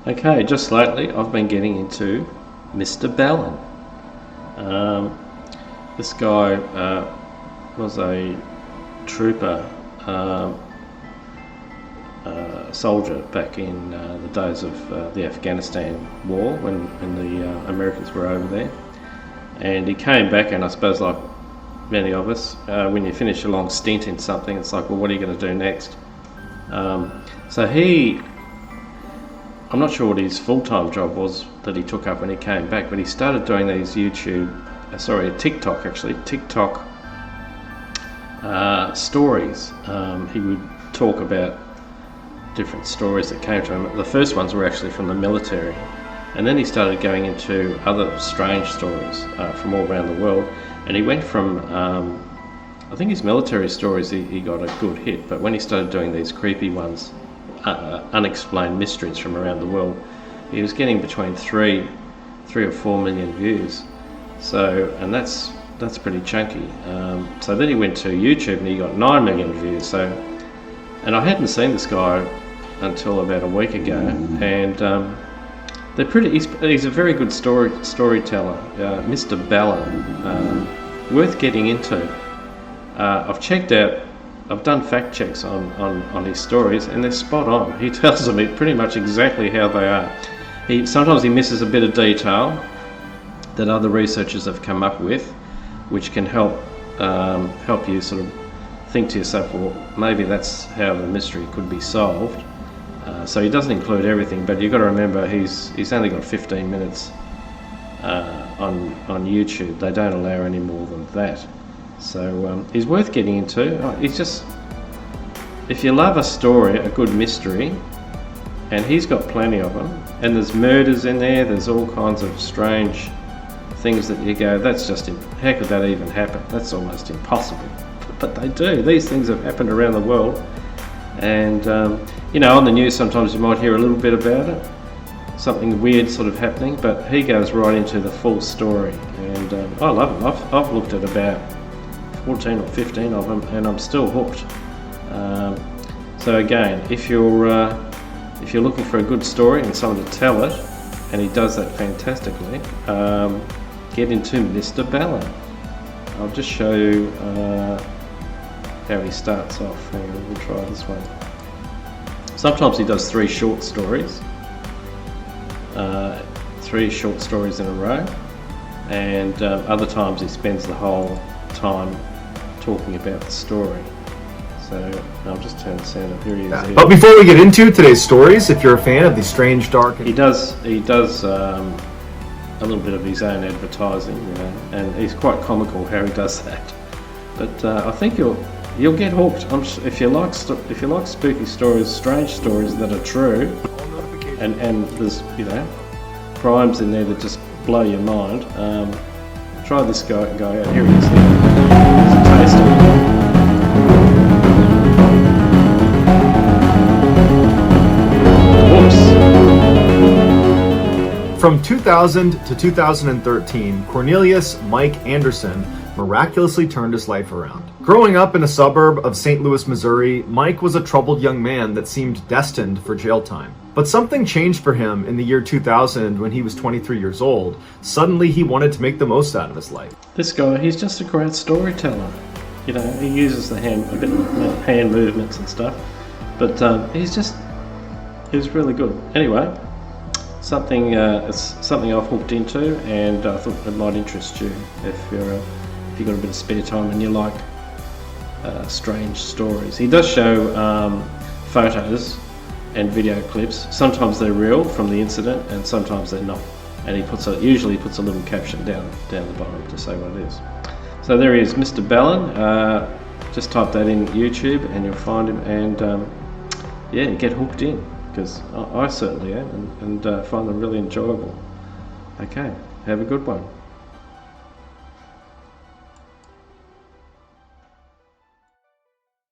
Okay, just lately I've been getting into Mr. Ballen. This guy was a trooper, soldier back in the days of the Afghanistan war when the Americans were over there. And he came back, and I suppose like many of us, when you finish a long stint in something, it's like, well, what are you going to do next? I'm not sure what his full-time job was that he took up when he came back, but he started doing these TikTok stories. He would talk about different stories that came to him. The first ones were actually from the military, and then he started going into other strange stories from all around the world. And he went from, I think his military stories, he got a good hit, but when he started doing these creepy ones, unexplained mysteries from around the world, he was getting between 3 or 4 million views. So, and that's pretty chunky. So then he went to YouTube and he got 9 million views. So, and I hadn't seen this guy until about a week ago, and they're pretty. He's a very good storyteller, Mr. Ballen. Worth getting into. I've checked out. I've done fact checks on his stories, and they're spot on. He tells them pretty much exactly how they are. Sometimes he misses a bit of detail that other researchers have come up with, which can help you sort of think to yourself, well, maybe that's how the mystery could be solved. So he doesn't include everything, but you've got to remember he's only got 15 minutes on YouTube. They don't allow any more than that. So he's worth getting into. He's just, if you love a story, a good mystery, and he's got plenty of them, and there's murders in there, there's all kinds of strange things that you go, that's just, how could that even happen? That's almost impossible. But they do. These things have happened around the world, and on the news sometimes you might hear a little bit about it, something weird sort of happening, but he goes right into the full story, and I love him. I've looked at about 14 or 15 of them, and I'm still hooked. So again, if you're looking for a good story and someone to tell it, and he does that fantastically, get into Mr. Ballen. I'll just show you how he starts off. Hang on, we'll try this one. Sometimes he does 3 short stories, 3 short stories in a row, and other times he spends the whole time talking about the story. So I'll just turn the sound up. Here he is. But before we get into today's stories, if you're a fan of these strange, dark, he does a little bit of his own advertising, and he's quite comical how he does that. But I think you'll get hooked. If you like spooky stories, strange stories that are true, and there's crimes in there that just blow your mind. Try this guy out. Here he is. Here's a taste of it. From 2000 to 2013, Cornelius Mike Anderson miraculously turned his life around. Growing up in a suburb of St. Louis, Missouri, Mike was a troubled young man that seemed destined for jail time. But something changed for him in the year 2000 when he was 23 years old. Suddenly he wanted to make the most out of his life. This guy, he's just a great storyteller. He uses a bit of hand movements and stuff, but he's really good. Anyway, it's something I've hooked into, and I thought it might interest you if you've got a bit of spare time and you like strange stories. He does show photos and video clips. Sometimes they're real from the incident, and sometimes they're not. And he usually puts a little caption down the bottom to say what it is. So there he is, Mr. Ballen. Just type that in YouTube and you'll find him, and get hooked in, because I certainly am, and find them really enjoyable. Okay, have a good one.